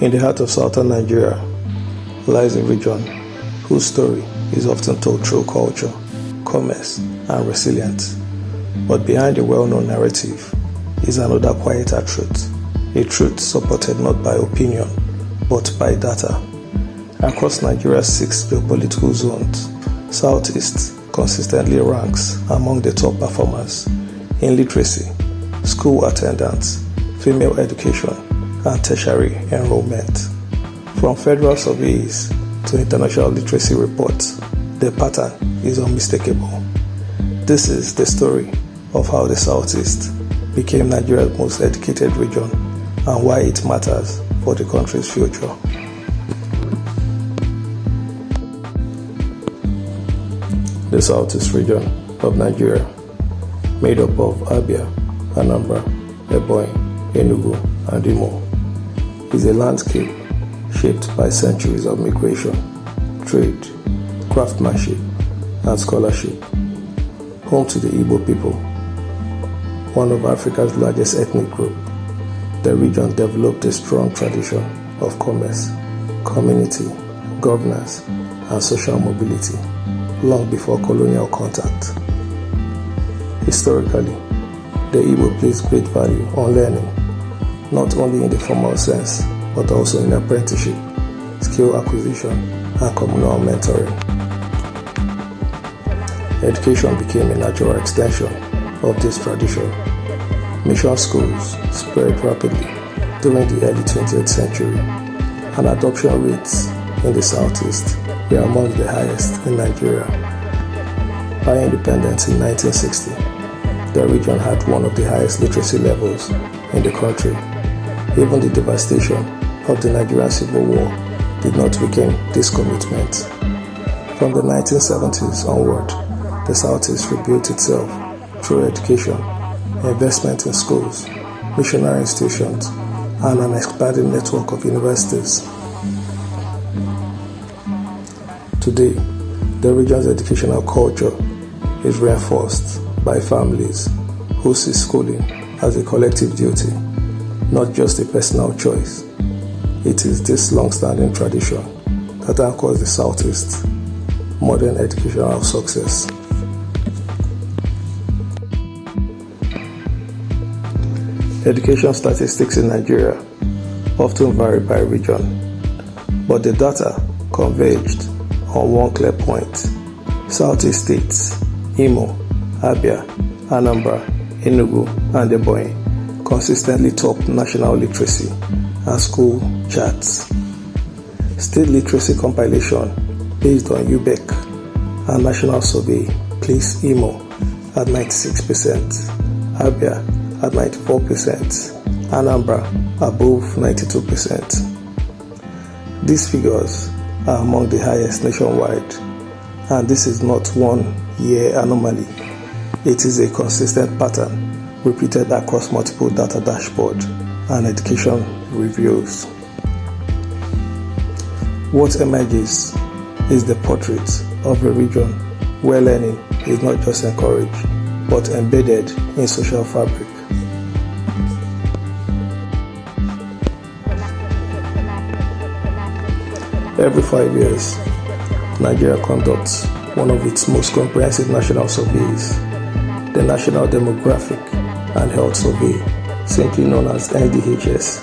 In the heart of southern Nigeria lies a region whose story is often told through culture, commerce, and resilience. But behind the well-known narrative is another quieter truth, a truth supported not by opinion, but by data. Across Nigeria's 6 geopolitical zones, Southeast consistently ranks among the top performers in literacy, school attendance, female education, and tertiary enrollment. From federal surveys to international literacy reports, the pattern is unmistakable. This is the story of how the Southeast became Nigeria's most educated region and why it matters for the country's future. The Southeast region of Nigeria, made up of Abia, Anambra, Ebonyi, Enugu, and Imo, is a landscape shaped by centuries of migration, trade, craftsmanship, and scholarship. Home to the Igbo people, one of Africa's largest ethnic group, the region developed a strong tradition of commerce, community, governance, and social mobility long before colonial contact. Historically, the Igbo placed great value on learning, not only in the formal sense, but also in apprenticeship, skill acquisition, and communal mentoring. Education became a natural extension of this tradition. Mission schools spread rapidly during the early 20th century, and adoption rates in the Southeast were among the highest in Nigeria. By independence in 1960, the region had one of the highest literacy levels in the country. Even the devastation of the Nigerian Civil War did not weaken this commitment. From the 1970s onward, the Southeast rebuilt itself through education, investment in schools, missionary institutions, and an expanding network of universities. Today, the region's educational culture is reinforced by families who see schooling as a collective duty, not just a personal choice. It is this long-standing tradition that anchors the Southeast's modern educational success. Education statistics in Nigeria often vary by region, but the data converged on one clear point. Southeast states, Imo, Abia, Anambra, Enugu, and Ebonyi consistently top national literacy and school charts. State literacy compilation based on UBEC and national survey place Imo at 96%, Abia at 94%, Anambra above 92%. These figures are among the highest nationwide, and this is not one year anomaly. It is a consistent pattern repeated across multiple data dashboards and education reviews. What emerges is the portrait of a region where learning is not just encouraged, but embedded in social fabric. Every 5 years, Nigeria conducts one of its most comprehensive national surveys, the National Demographic and Health Survey, simply known as NDHS.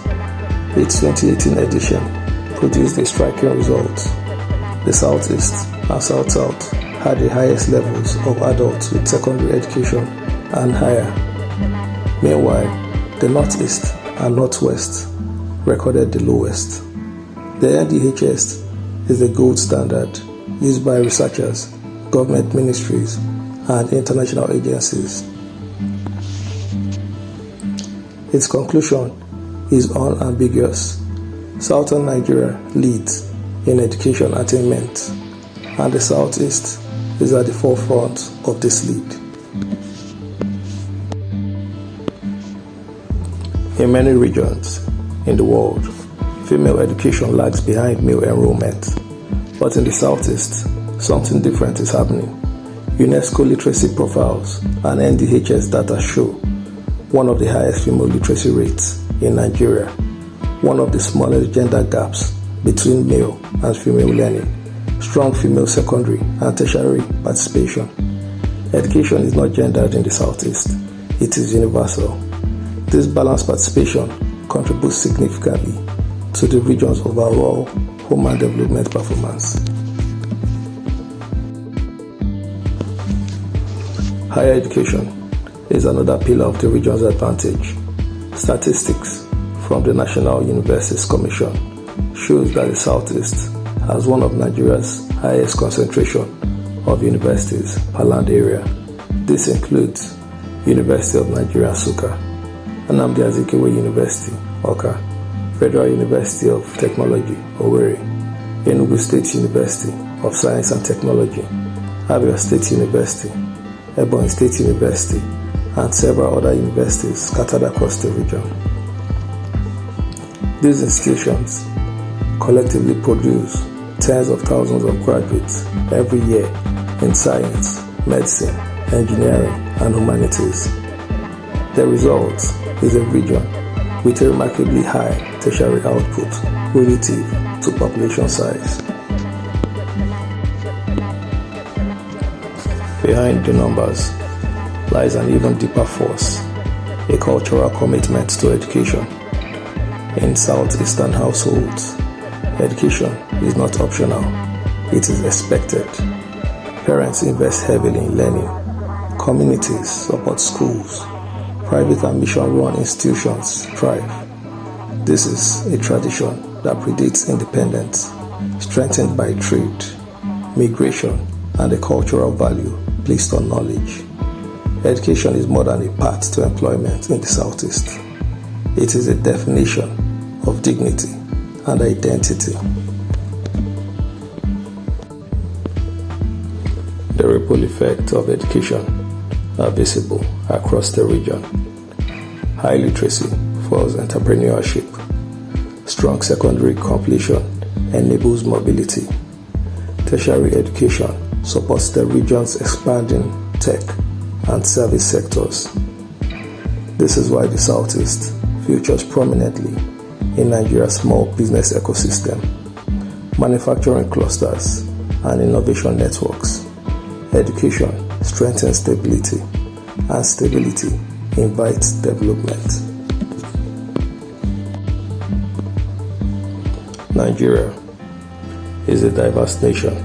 Its 2018 edition produced a striking result. The Southeast and South-South had the highest levels of adults with secondary education and higher. Meanwhile, the Northeast and Northwest recorded the lowest. The NDHS is the gold standard used by researchers, government ministries, and international agencies. Its conclusion is unambiguous. Southern Nigeria leads in education attainment, and the Southeast is at the forefront of this lead. In many regions in the world, female education lags behind male enrollment, but in the Southeast, something different is happening. UNESCO literacy profiles and NDHS data show one of the highest female literacy rates in Nigeria, one of the smallest gender gaps between male and female learning, strong female secondary and tertiary participation. Education is not gendered in the Southeast, it is universal. This balanced participation contributes significantly to the region's overall human development performance. Higher education is another pillar of the region's advantage. Statistics from the National Universities Commission shows that the Southeast has one of Nigeria's highest concentration of universities per land area. This includes University of Nigeria, Nsukka, Nnamdi Azikiwe University, Awka, Federal University of Technology, Owerri, Enugu State University of Science and Technology, Abiriba State University, Ebonyi State University, and several other universities scattered across the region. These institutions collectively produce tens of thousands of graduates every year in science, medicine, engineering, and humanities. The result is a region with a remarkably high tertiary output relative to population size. Behind the numbers lies an even deeper force, a cultural commitment to education. In Southeastern households, education is not optional, it is expected. Parents invest heavily in learning, communities support schools, private and mission-run institutions thrive. This is a tradition that predates independence, strengthened by trade, migration, and the cultural value placed on knowledge. Education is more than a path to employment in the Southeast. It is a definition of dignity and identity. The ripple effects of education are visible across the region. High literacy fuels entrepreneurship. Strong secondary completion enables mobility. Tertiary education supports the region's expanding tech and service sectors. This is why the Southeast features prominently in Nigeria's small business ecosystem, manufacturing clusters, and innovation networks. Education strengthens stability, and stability invites development. Nigeria is a diverse nation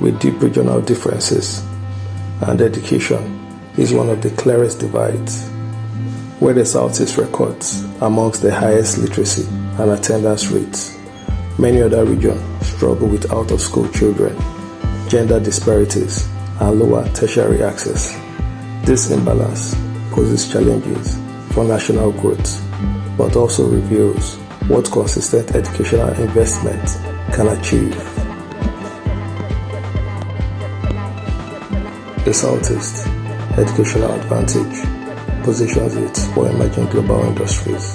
with deep regional differences, and education is one of the clearest divides. Where the Southeast records amongst the highest literacy and attendance rates, many other regions struggle with out-of-school children, gender disparities, and lower tertiary access. This imbalance poses challenges for national growth, but also reveals what consistent educational investment can achieve. The Southeast educational advantage positions it for emerging global industries,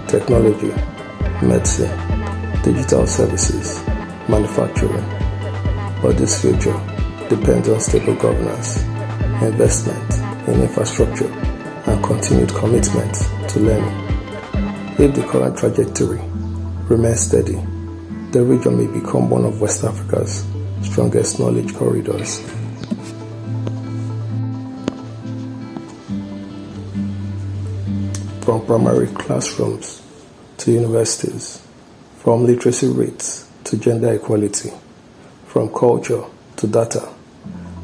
technology, medicine, digital services, manufacturing. But this future depends on stable governance, investment in infrastructure, and continued commitment to learning. If the current trajectory remains steady, the region may become one of West Africa's strongest knowledge corridors. From primary classrooms to universities, from literacy rates to gender equality, from culture to data,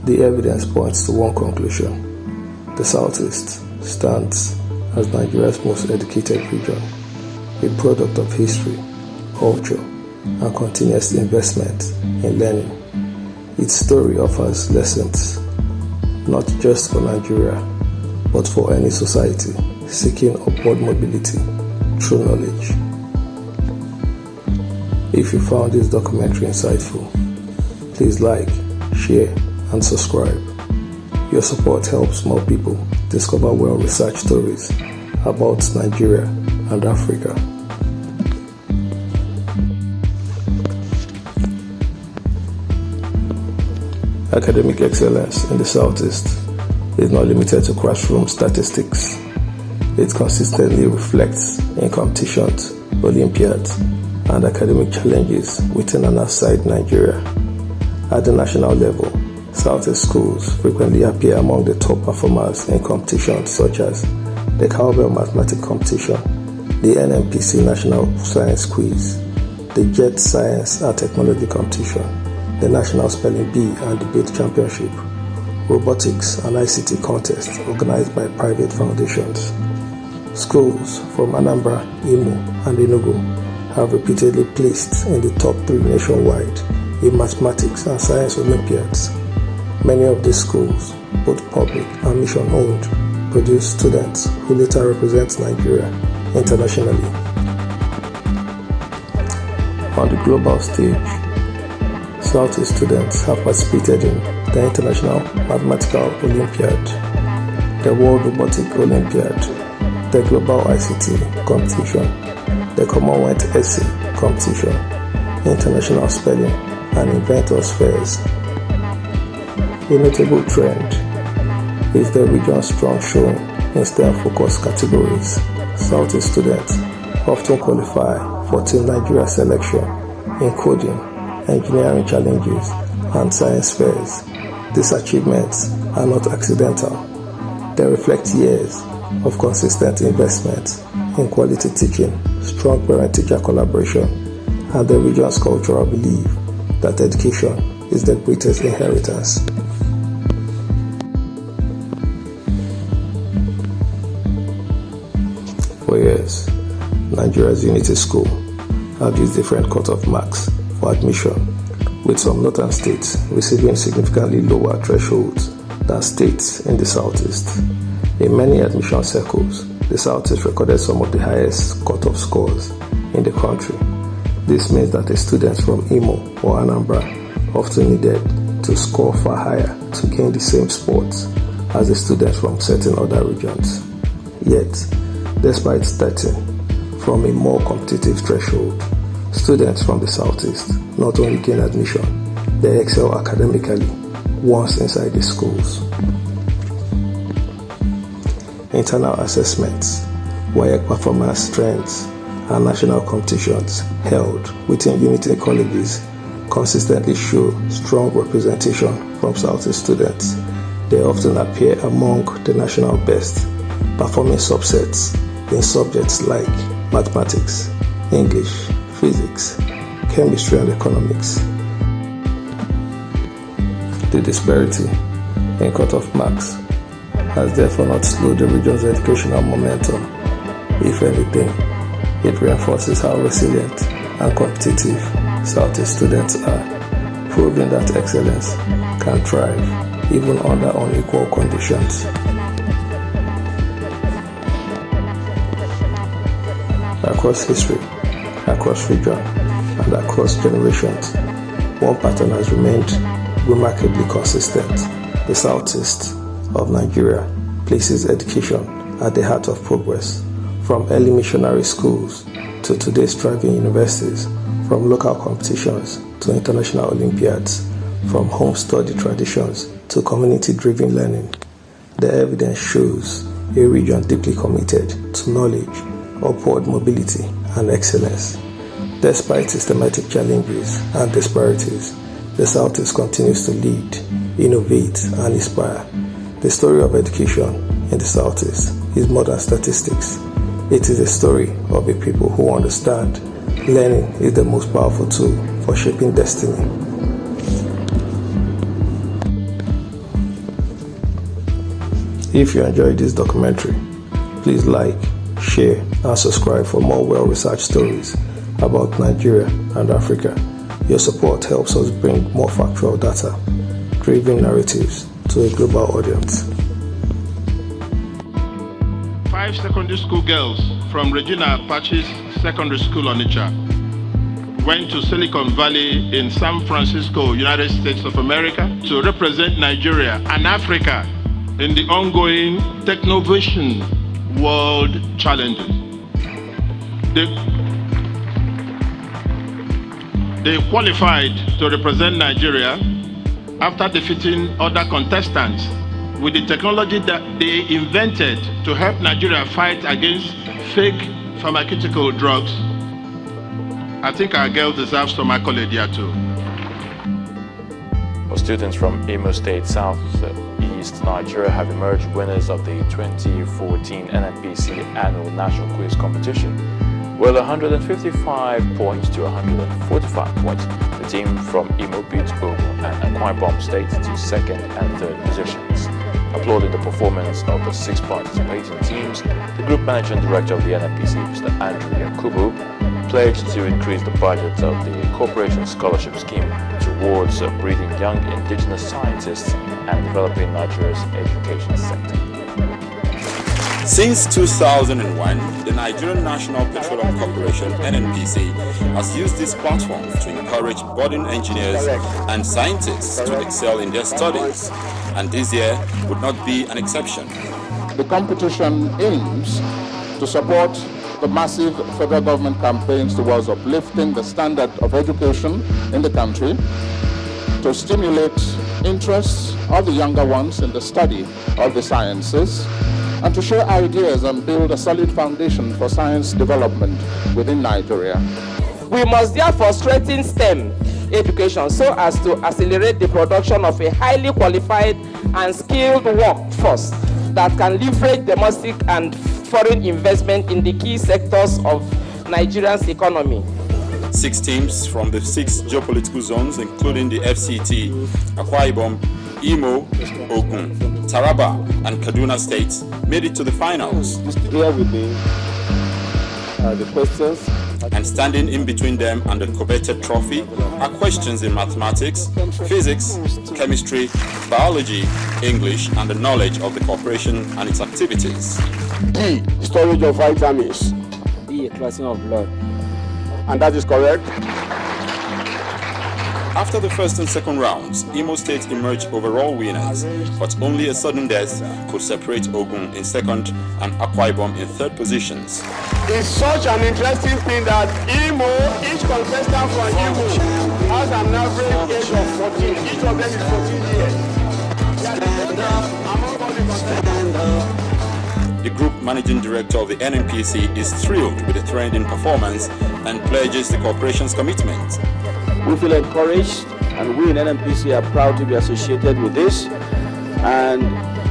the evidence points to one conclusion. The Southeast stands as Nigeria's most educated region, a product of history, culture, and continuous investment in learning. Its story offers lessons, not just for Nigeria, but for any society seeking upward mobility through knowledge. If you found this documentary insightful, please like, share, and subscribe. Your support helps more people discover well-researched stories about Nigeria and Africa. Academic excellence in the Southeast is not limited to classroom statistics. It consistently reflects in competitions Olympiads, and academic challenges within and outside Nigeria. At the national level, Southeast schools frequently appear among the top performers in competitions such as the Cowbell Mathematics Competition, the NNPC National Science Quiz, the JET Science and Technology Competition, the National Spelling Bee and Debate Championship, robotics and ICT contests organized by private foundations. Schools from Anambra, Imo, and Enugu have repeatedly placed in the top 3 nationwide in mathematics and science Olympiads. Many of these schools, both public and mission-owned, produce students who later represent Nigeria internationally. On the global stage, Southeast students have participated in the International Mathematical Olympiad, the World Robotic Olympiad, the Global ICT Competition, the Commonwealth Essay Competition, International Spelling and Inventors Fairs. A notable trend is the region's strong showing in STEM-focused categories. Southeast students often qualify for Team Nigeria selection in coding, engineering challenges, and science fairs. These achievements are not accidental. They reflect years of consistent investment in quality teaching, strong parent-teacher collaboration, and the region's cultural belief that education is the greatest inheritance. For years, Nigeria's Unity School have used different cut-off marks for admission, with some northern states receiving significantly lower thresholds than states in the southeast. In many admission circles, the southeast recorded some of the highest cut-off scores in the country. This means that the students from Imo or Anambra often needed to score far higher to gain the same spots as the students from certain other regions. Yet, despite starting from a more competitive threshold, students from the southeast not only gain admission, they excel academically once inside the schools. Internal assessments, WAEC performance strengths, and national competitions held within Unity colleges consistently show strong representation from Southeast students. They often appear among the national best, performing subsets in subjects like mathematics, English, physics, chemistry, and economics. The disparity in cut-off marks has therefore not slowed the region's educational momentum. If anything, it reinforces how resilient and competitive Southeast students are, proving that excellence can thrive even under unequal conditions. Across history, across region, and across generations, one pattern has remained remarkably consistent. The southeast of Nigeria places education at the heart of progress, from early missionary schools to today's thriving universities, from local competitions to international Olympiads, from home study traditions to community-driven learning. The evidence shows a region deeply committed to knowledge, upward mobility, and excellence. Despite systematic challenges and disparities, the Southeast continues to lead, innovate, and inspire. The story of education in the Southeast is more than statistics. It is a story of a people who understand learning is the most powerful tool for shaping destiny. If you enjoyed this documentary, please like, share, and subscribe for more well-researched stories about Nigeria and Africa. Your support helps us bring more factual data, driven narratives to a global audience. 5 secondary school girls from Regina Apache's Secondary School, Onitsha, went to Silicon Valley in San Francisco, United States of America, to represent Nigeria and Africa in the ongoing Technovation World Challenges. They qualified to represent Nigeria after defeating other contestants with the technology that they invented to help Nigeria fight against fake pharmaceutical drugs I think our girls deserve some accolade here too. For students from Imo State, South East Nigeria have emerged winners of the 2014 NNPC Annual National Quiz Competition with 155 points to 145 points. The team from Imo beat Ogun and Akwa Ibom State to second and third positions. Applauding the performance of the 6 participating teams, the Group Managing Director of the NNPC, Mr. Andrew Yakubu, pledged to increase the budget of the Corporation Scholarship Scheme towards breeding young indigenous scientists and developing Nigeria's education sector. Since 2001, the Nigerian National Petroleum Corporation (NNPC) has used this platform to encourage budding engineers and scientists to excel in their studies, and this year would not be an exception. The competition aims to support the massive federal government campaigns towards uplifting the standard of education in the country, to stimulate interest of the younger ones in the study of the sciences, and to share ideas and build a solid foundation for science development within Nigeria. We must therefore strengthen STEM education so as to accelerate the production of a highly qualified and skilled workforce that can leverage domestic and foreign investment in the key sectors of Nigeria's economy. 6 teams from the 6 geopolitical zones, including the FCT, Akwa Ibom, Imo, Ogun, Taraba, and Kaduna states, made it to the finals. Here with the questions. And standing in between them and the coveted trophy are questions in mathematics, physics, chemistry, biology, English, and the knowledge of the corporation and its activities. D, storage of vitamins. E, clotting of blood. And that is correct. After the first and second rounds, Imo State emerged overall winners, but only a sudden death could separate Ogun in second and Akwa Ibom in third positions. It's such an interesting thing that Imo, each contestant from Imo has an average age of 14. Each of them is 14 years. Among all the contestants. The Group Managing Director of the NNPC is thrilled with the trend in performance and pledges the corporation's commitment. We feel encouraged, and we in NNPC are proud to be associated with this, and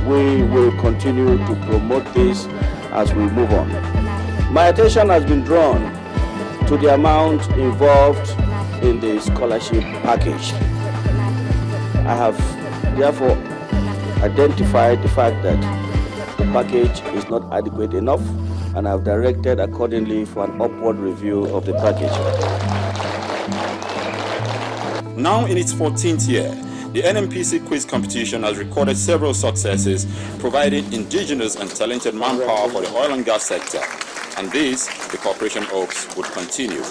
we will continue to promote this as we move on. My attention has been drawn to the amount involved in the scholarship package. I have therefore identified the fact that the package is not adequate enough, and I have directed accordingly for an upward review of the package. Now in its 14th year, the NNPC quiz competition has recorded several successes, providing indigenous and talented manpower for the oil and gas sector. And this, the corporation hopes, would continue.